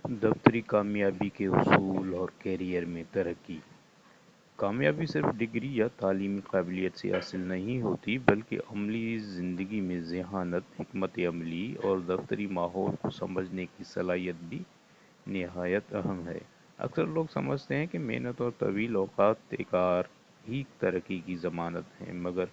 دفتری کامیابی کے اصول اور کیریئر میں ترقی۔ کامیابی صرف ڈگری یا تعلیمی قابلیت سے حاصل نہیں ہوتی بلکہ عملی زندگی میں ذہانت، حکمت عملی اور دفتری ماحول کو سمجھنے کی صلاحیت بھی نہایت اہم ہے۔ اکثر لوگ سمجھتے ہیں کہ محنت اور طویل اوقات کار ہی ترقی کی ضمانت ہیں، مگر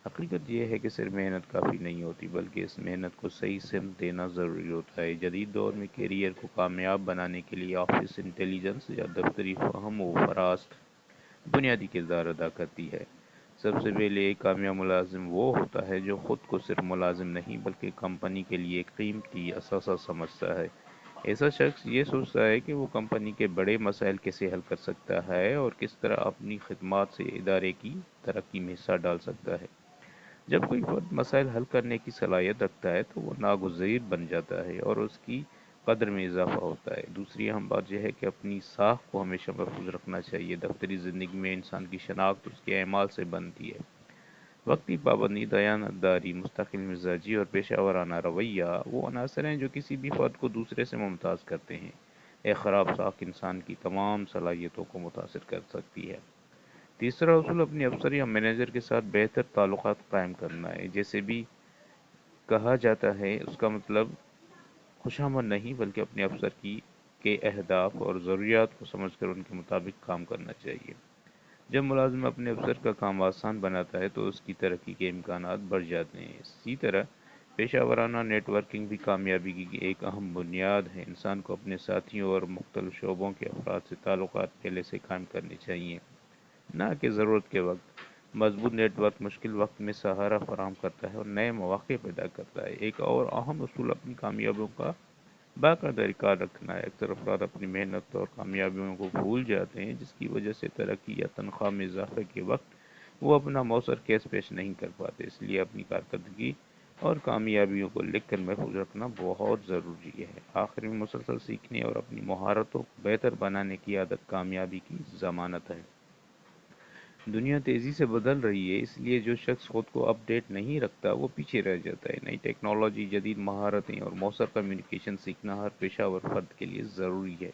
حقیقت یہ ہے کہ صرف محنت کافی نہیں ہوتی بلکہ اس محنت کو صحیح سمت دینا ضروری ہوتا ہے۔ جدید دور میں کیریئر کو کامیاب بنانے کے لیے آفس انٹیلیجنس یا دفتری فہم و فراست بنیادی کردار ادا کرتی ہے۔ سب سے پہلے ایک کامیاب ملازم وہ ہوتا ہے جو خود کو صرف ملازم نہیں بلکہ کمپنی کے لیے ایک قیمتی اثاثہ سمجھتا ہے۔ ایسا شخص یہ سوچتا ہے کہ وہ کمپنی کے بڑے مسائل کیسے حل کر سکتا ہے اور کس طرح اپنی خدمات سے ادارے کی ترقی میں حصہ ڈال سکتا ہے۔ جب کوئی فرد مسائل حل کرنے کی صلاحیت رکھتا ہے تو وہ ناگزیر بن جاتا ہے اور اس کی قدر میں اضافہ ہوتا ہے۔ دوسری اہم بات یہ ہے کہ اپنی ساکھ کو ہمیشہ محفوظ رکھنا چاہیے۔ دفتری زندگی میں انسان کی شناخت اس کے اعمال سے بنتی ہے۔ وقتی پابندی، دیانت داری، مستقل مزاجی اور پیشہ ورانہ رویہ وہ عناصر ہیں جو کسی بھی فرد کو دوسرے سے ممتاز کرتے ہیں۔ ایک خراب ساکھ انسان کی تمام صلاحیتوں کو متاثر کر سکتی ہے۔ تیسرا اصول اپنے افسر یا مینیجر کے ساتھ بہتر تعلقات قائم کرنا ہے۔ جیسے بھی کہا جاتا ہے اس کا مطلب خوشامد نہیں بلکہ اپنے افسر کے اہداف اور ضروریات کو سمجھ کر ان کے مطابق کام کرنا چاہیے۔ جب ملازم اپنے افسر کا کام آسان بناتا ہے تو اس کی ترقی کے امکانات بڑھ جاتے ہیں۔ اسی طرح پیشہ ورانہ نیٹ ورکنگ بھی کامیابی کی ایک اہم بنیاد ہے۔ انسان کو اپنے ساتھیوں اور مختلف شعبوں کے افراد سے تعلقات پہلے سے قائم کرنے چاہیے، نہ کہ ضرورت کے وقت۔ مضبوط نیٹ ورک مشکل وقت میں سہارا فراہم کرتا ہے اور نئے مواقع پیدا کرتا ہے۔ ایک اور اہم اصول اپنی کامیابیوں کا باقاعدہ ریکارڈ رکھنا ہے۔ اکثر افراد اپنی محنت اور کامیابیوں کو بھول جاتے ہیں، جس کی وجہ سے ترقی یا تنخواہ میں اضافے کے وقت وہ اپنا مؤثر کیس پیش نہیں کر پاتے۔ اس لیے اپنی کارکردگی اور کامیابیوں کو لکھ کر محفوظ رکھنا بہت ضروری ہے۔ آخر میں مسلسل سیکھنے اور اپنی مہارتوں کو بہتر بنانے کی عادت کامیابی کی ضمانت ہے۔ دنیا تیزی سے بدل رہی ہے، اس لیے جو شخص خود کو اپ ڈیٹ نہیں رکھتا وہ پیچھے رہ جاتا ہے۔ نئی ٹیکنالوجی، جدید مہارتیں اور مؤثر کمیونیکیشن سیکھنا ہر پیشہ ور فرد کے لیے ضروری ہے۔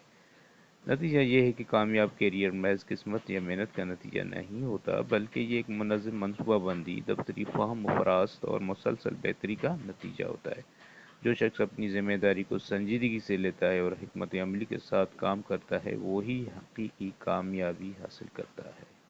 نتیجہ یہ ہے کہ کامیاب کیریئر محض قسمت یا محنت کا نتیجہ نہیں ہوتا بلکہ یہ ایک منظم منصوبہ بندی، دفتری فہم و فراست اور مسلسل بہتری کا نتیجہ ہوتا ہے۔ جو شخص اپنی ذمہ داری کو سنجیدگی سے لیتا ہے اور حکمت عملی کے ساتھ کام کرتا ہے وہی حقیقی کامیابی حاصل کرتا ہے۔